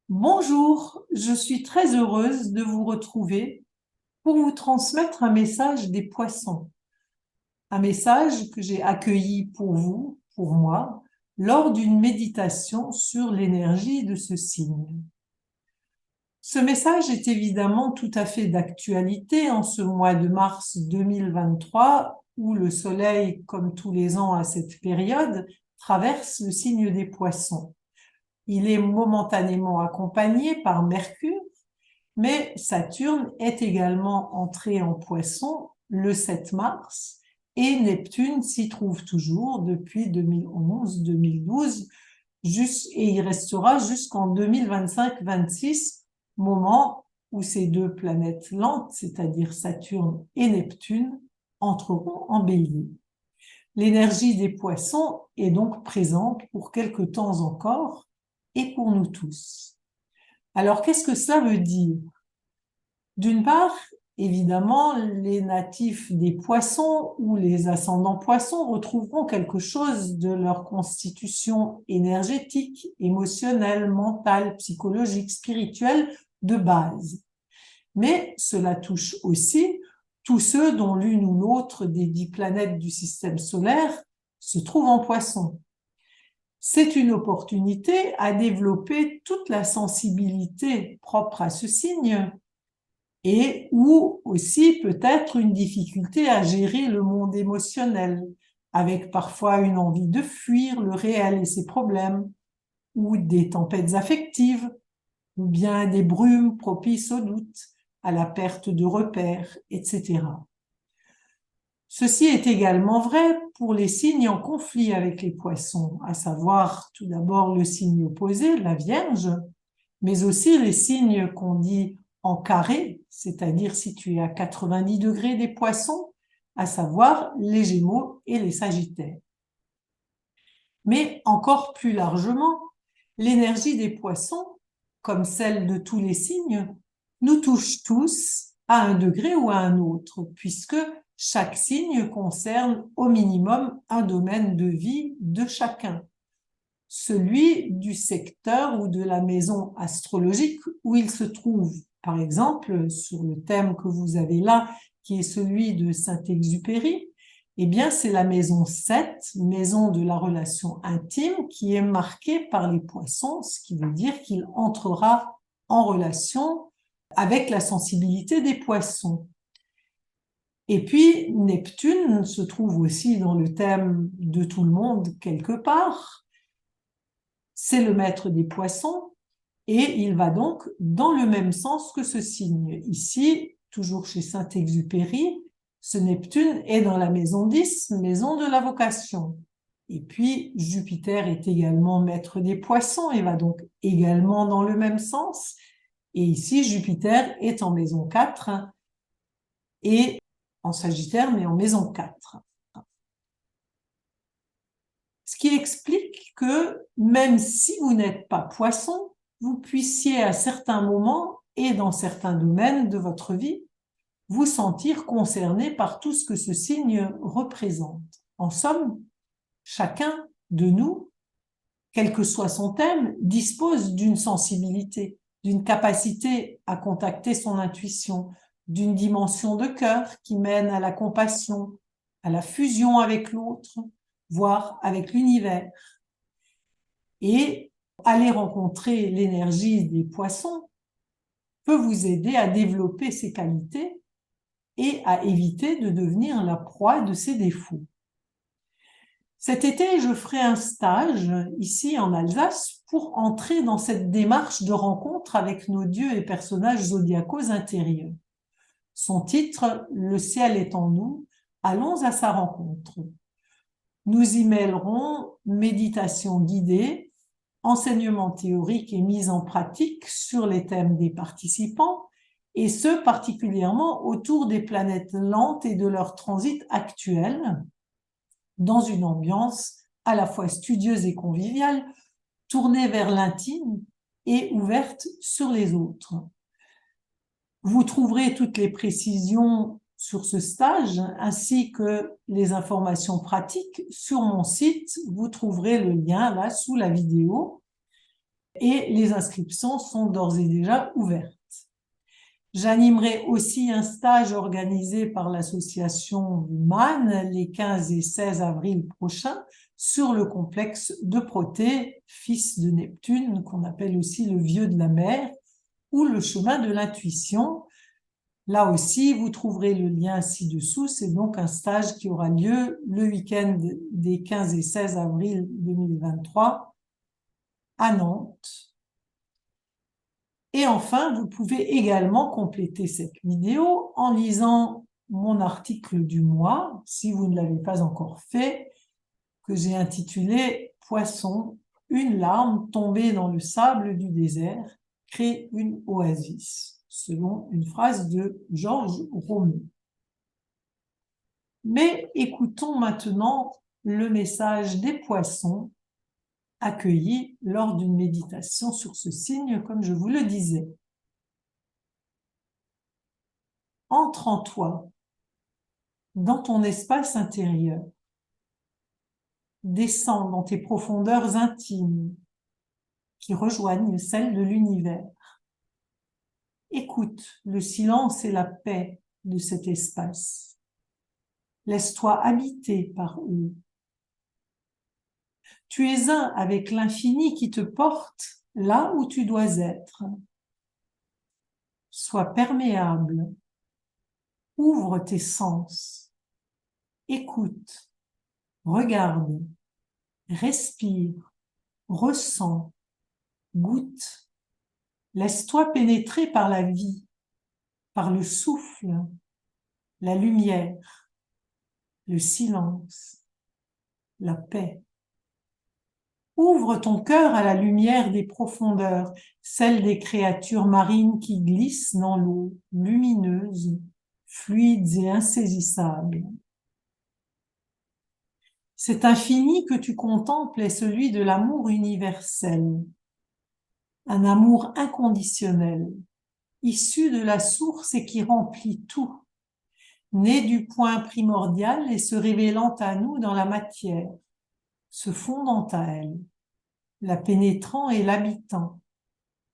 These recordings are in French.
Bonjour, je suis très heureuse de vous retrouver pour vous transmettre un message des poissons. Un message que j'ai accueilli pour vous, pour moi, lors d'une méditation sur l'énergie de ce signe. Ce message est évidemment tout à fait d'actualité en ce mois de mars 2023 où le Soleil, comme tous les ans à cette période, traverse le signe des poissons. Il est momentanément accompagné par Mercure, mais Saturne est également entré en Poisson le 7 mars et Neptune s'y trouve toujours depuis 2011-2012 et il restera jusqu'en 2025-26, moment où ces deux planètes lentes, c'est-à-dire Saturne et Neptune, entreront en Bélier. L'énergie des Poissons est donc présente pour quelque temps encore et pour nous tous. Alors, qu'est-ce que cela veut dire? D'une part, évidemment, les natifs des poissons ou les ascendants poissons retrouveront quelque chose de leur constitution énergétique, émotionnelle, mentale, psychologique, spirituelle de base. Mais cela touche aussi tous ceux dont l'une ou l'autre des 10 planètes du système solaire se trouve en poisson. C'est une opportunité à développer toute la sensibilité propre à ce signe et ou aussi peut-être une difficulté à gérer le monde émotionnel, avec parfois une envie de fuir le réel et ses problèmes, ou des tempêtes affectives, ou bien des brumes propices au doute, à la perte de repères, etc. Ceci est également vrai pour les signes en conflit avec les poissons, à savoir tout d'abord le signe opposé, la Vierge, mais aussi les signes qu'on dit en carré, c'est-à-dire situés à 90 degrés des poissons, à savoir les Gémeaux et les Sagittaires. Mais encore plus largement, l'énergie des poissons, comme celle de tous les signes, nous touche tous à un degré ou à un autre, puisque chaque signe concerne au minimum un domaine de vie de chacun, celui du secteur ou de la maison astrologique où il se trouve. Par exemple, sur le thème que vous avez là, qui est celui de Saint-Exupéry, eh bien, c'est la maison 7, maison de la relation intime, qui est marquée par les poissons, ce qui veut dire qu'il entrera en relation avec la sensibilité des poissons. Et puis, Neptune se trouve aussi dans le thème de tout le monde quelque part. C'est le maître des poissons et il va donc dans le même sens que ce signe. Ici, toujours chez Saint-Exupéry, ce Neptune est dans la maison 10, maison de la vocation. Et puis, Jupiter est également maître des poissons et va donc également dans le même sens. Et ici, Jupiter est en maison 4 et en Sagittaire, mais en maison 4. Ce qui explique que même si vous n'êtes pas poisson, vous puissiez à certains moments et dans certains domaines de votre vie vous sentir concerné par tout ce que ce signe représente. En somme, chacun de nous, quel que soit son thème, dispose d'une sensibilité, d'une capacité à contacter son intuition, d'une dimension de cœur qui mène à la compassion, à la fusion avec l'autre, voire avec l'univers. Et aller rencontrer l'énergie des poissons peut vous aider à développer ces qualités et à éviter de devenir la proie de ses défauts. Cet été, je ferai un stage ici en Alsace pour entrer dans cette démarche de rencontre avec nos dieux et personnages zodiacaux intérieurs. Son titre, Le ciel est en nous, allons à sa rencontre. Nous y mêlerons méditation guidée, enseignement théorique et mise en pratique sur les thèmes des participants, et ce particulièrement autour des planètes lentes et de leur transit actuel, dans une ambiance à la fois studieuse et conviviale, tournée vers l'intime et ouverte sur les autres. Vous trouverez toutes les précisions sur ce stage ainsi que les informations pratiques sur mon site. Vous trouverez le lien là sous la vidéo. et les inscriptions sont d'ores et déjà ouvertes. J'animerai aussi un stage organisé par l'association Human les 15 et 16 avril prochains sur le complexe de Protée, fils de Neptune, qu'on appelle aussi le vieux de la mer, ou le chemin de l'intuition. Là aussi, vous trouverez le lien ci-dessous. C'est donc un stage qui aura lieu le week-end des 15 et 16 avril 2023 à Nantes. Et enfin, vous pouvez également compléter cette vidéo en lisant mon article du mois, si vous ne l'avez pas encore fait, que j'ai intitulé « Poisson, une larme tombée dans le sable du désert crée une oasis », selon une phrase de Georges Romeu. Mais écoutons maintenant le message des poissons accueillis lors d'une méditation sur ce signe, comme je vous le disais. Entre en toi, dans ton espace intérieur. Descends dans tes profondeurs intimes qui rejoignent celles de l'univers. Écoute le silence et la paix de cet espace. Laisse-toi habiter par eux. Tu es un avec l'infini qui te porte là où tu dois être. Sois perméable. Ouvre tes sens. Écoute. Regarde. Respire. Ressens. Goûte. Laisse-toi pénétrer par la vie, par le souffle, la lumière, le silence, la paix. Ouvre ton cœur à la lumière des profondeurs, celle des créatures marines qui glissent dans l'eau, lumineuses, fluides et insaisissables. Cet infini que tu contemples est celui de l'amour universel, un amour inconditionnel, issu de la source et qui remplit tout, né du point primordial et se révélant à nous dans la matière, se fondant à elle, la pénétrant et l'habitant,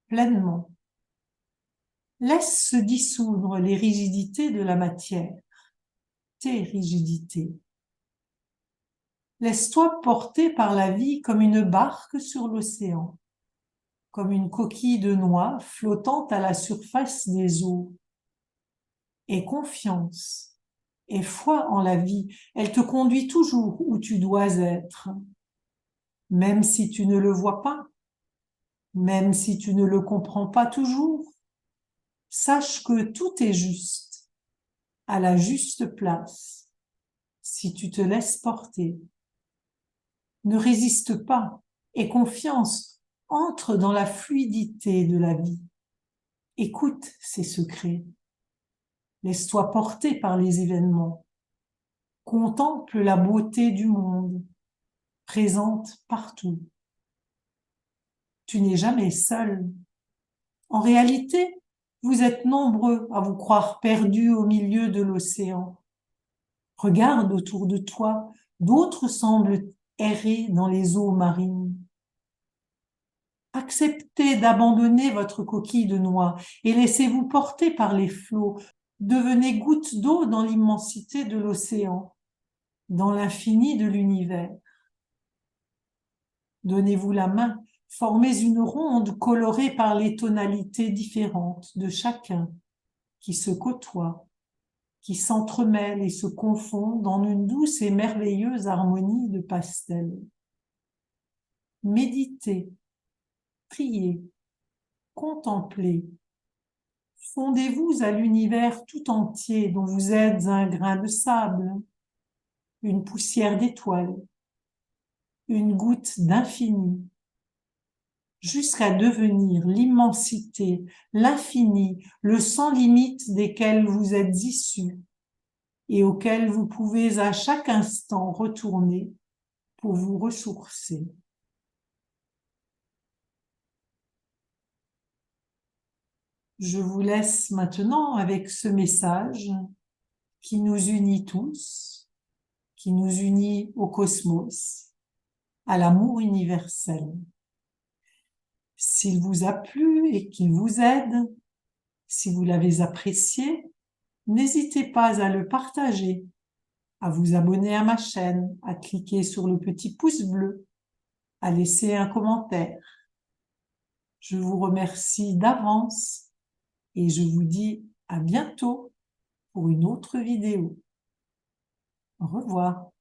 pleinement. Laisse se dissoudre les rigidités de la matière, tes rigidités. Laisse-toi porter par la vie comme une barque sur l'océan, comme une coquille de noix flottant à la surface des eaux. Aie confiance, aie foi en la vie, elle te conduit toujours où tu dois être. Même si tu ne le vois pas, même si tu ne le comprends pas toujours, sache que tout est juste, à la juste place, si tu te laisses porter. Ne résiste pas, aie confiance, entre dans la fluidité de la vie. Écoute ses secrets. Laisse-toi porter par les événements. Contemple la beauté du monde, présente partout. Tu n'es jamais seul. En réalité, vous êtes nombreux à vous croire perdus au milieu de l'océan. Regarde autour de toi, d'autres semblent errer dans les eaux marines. Acceptez d'abandonner votre coquille de noix et laissez-vous porter par les flots. Devenez goutte d'eau dans l'immensité de l'océan, dans l'infini de l'univers. Donnez-vous la main, formez une ronde colorée par les tonalités différentes de chacun, qui se côtoient, qui s'entremêlent et se confondent dans une douce et merveilleuse harmonie de pastels. Méditez, priez, contemplez. Fondez-vous à l'univers tout entier dont vous êtes un grain de sable, une poussière d'étoiles, une goutte d'infini, jusqu'à devenir l'immensité, l'infini, le sans limite desquels vous êtes issus et auquel vous pouvez à chaque instant retourner pour vous ressourcer. Je vous laisse maintenant avec ce message qui nous unit tous, qui nous unit au cosmos, à l'amour universel. S'il vous a plu et qu'il vous aide, si vous l'avez apprécié, n'hésitez pas à le partager, à vous abonner à ma chaîne, à cliquer sur le petit pouce bleu, à laisser un commentaire. Je vous remercie d'avance et je vous dis à bientôt pour une autre vidéo. Au revoir.